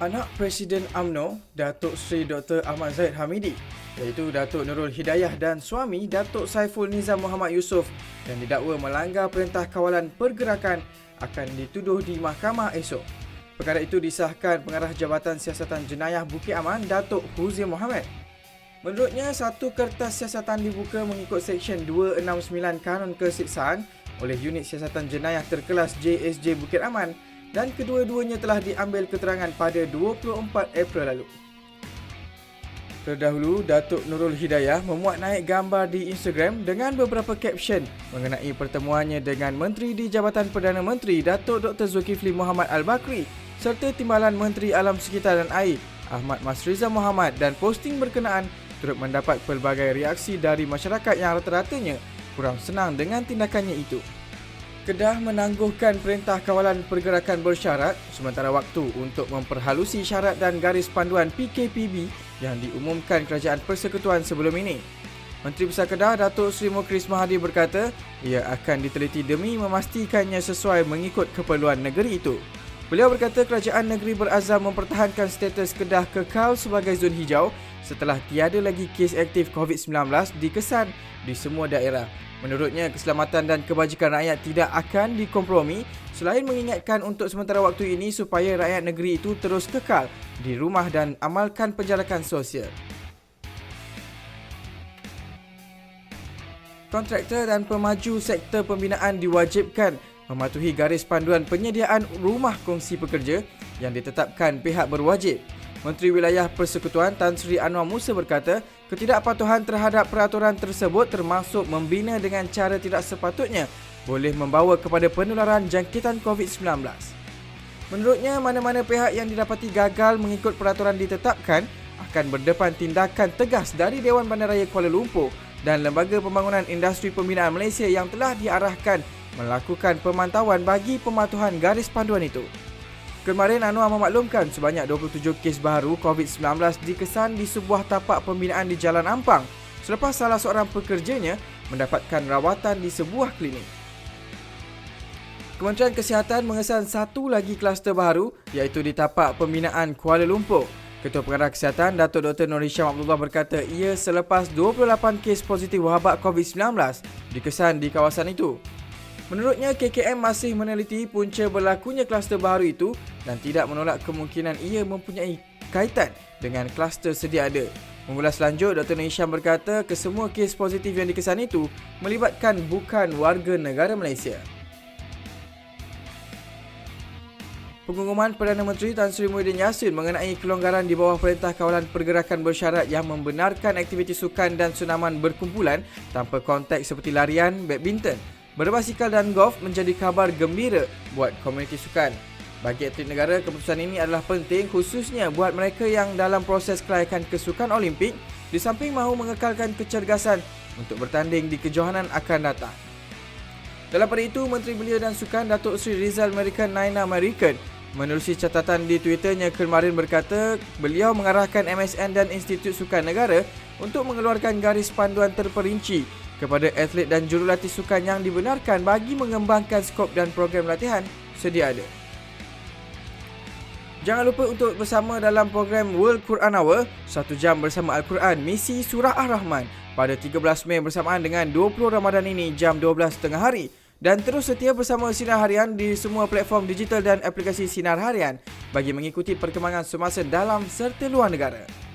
Anak Presiden UMNO, Datuk Seri Dr. Ahmad Zahid Hamidi, iaitu Datuk Nurul Hidayah dan suami Datuk Saiful Nizam Muhammad Yusof yang didakwa melanggar Perintah Kawalan Pergerakan akan dituduh di mahkamah esok. Perkara itu disahkan Pengarah Jabatan Siasatan Jenayah Bukit Aman, Datuk Huzir Mohamad. Menurutnya, satu kertas siasatan dibuka mengikut Seksyen 269 Kanun Kesiksaan oleh Unit Siasatan Jenayah Terkelas JSJ Bukit Aman dan kedua-duanya telah diambil keterangan pada 24 April lalu. Terdahulu, Datuk Nurul Hidayah memuat naik gambar di Instagram dengan beberapa caption mengenai pertemuannya dengan Menteri di Jabatan Perdana Menteri Datuk Dr. Zulkifli Muhammad Al-Bakri serta Timbalan Menteri Alam Sekitar dan Air Ahmad Masriza Muhammad, dan posting berkenaan turut mendapat pelbagai reaksi dari masyarakat yang rata-ratanya kurang senang dengan tindakannya itu. Kedah menangguhkan Perintah Kawalan Pergerakan bersyarat sementara waktu untuk memperhalusi syarat dan garis panduan PKPB yang diumumkan Kerajaan Persekutuan sebelum ini. Menteri Besar Kedah Datuk Seri Mukhlis Mahathir berkata ia akan diteliti demi memastikannya sesuai mengikut keperluan negeri itu. Beliau berkata kerajaan negeri berazam mempertahankan status Kedah kekal sebagai zon hijau setelah tiada lagi kes aktif COVID-19 dikesan di semua daerah. Menurutnya, keselamatan dan kebajikan rakyat tidak akan dikompromi selain mengingatkan untuk sementara waktu ini supaya rakyat negeri itu terus kekal di rumah dan amalkan penjarakan sosial. Kontraktor dan pemaju sektor pembinaan diwajibkan mematuhi garis panduan penyediaan rumah kongsi pekerja yang ditetapkan pihak berwajib. Menteri Wilayah Persekutuan Tan Sri Anwar Musa berkata, ketidakpatuhan terhadap peraturan tersebut termasuk membina dengan cara tidak sepatutnya boleh membawa kepada penularan jangkitan COVID-19. Menurutnya, mana-mana pihak yang didapati gagal mengikut peraturan ditetapkan akan berdepan tindakan tegas dari Dewan Bandaraya Kuala Lumpur dan Lembaga Pembangunan Industri Pembinaan Malaysia yang telah diarahkan melakukan pemantauan bagi pematuhan garis panduan itu. Kemarin, Anwar memaklumkan sebanyak 27 kes baru COVID-19 dikesan di sebuah tapak pembinaan di Jalan Ampang selepas salah seorang pekerjanya mendapatkan rawatan di sebuah klinik. Kementerian Kesihatan mengesan satu lagi kluster baru iaitu di tapak pembinaan Kuala Lumpur. Ketua Pengarah Kesihatan Datuk Dr. Nur Hisham Abdullah berkata ia selepas 28 kes positif wabak COVID-19 dikesan di kawasan itu. Menurutnya, KKM masih meneliti punca berlakunya kluster baru itu dan tidak menolak kemungkinan ia mempunyai kaitan dengan kluster sedia ada. Mengulas lanjut, Dr. Nur Hisham berkata kesemua kes positif yang dikesan itu melibatkan bukan warga negara Malaysia. Pengumuman Perdana Menteri Tan Sri Muhyiddin Yassin mengenai kelonggaran di bawah Perintah Kawalan Pergerakan bersyarat yang membenarkan aktiviti sukan dan senaman berkumpulan tanpa konteks seperti larian, badminton, berbasikal dan golf menjadi kabar gembira buat komuniti sukan. Bagi atlet negara, keputusan ini adalah penting khususnya buat mereka yang dalam proses kelayakan ke Sukan Olimpik di samping mahu mengekalkan kecergasan untuk bertanding di kejohanan akan datang. Dalam pada itu, Menteri Belia dan Sukan Datuk Seri Rizal Merican Naina Merican menerusi catatan di Twitternya kemarin berkata beliau mengarahkan MSN dan Institut Sukan Negara untuk mengeluarkan garis panduan terperinci kepada atlet dan jurulatih sukan yang dibenarkan bagi mengembangkan skop dan program latihan sedia ada. Jangan lupa untuk bersama dalam program World Quran Hour, 1 jam bersama Al-Quran, misi Surah Ar-Rahman pada 13 Mei bersamaan dengan 20 Ramadan ini jam 12 tengah hari. Dan terus setia bersama Sinar Harian di semua platform digital dan aplikasi Sinar Harian bagi mengikuti perkembangan semasa dalam serta luar negara.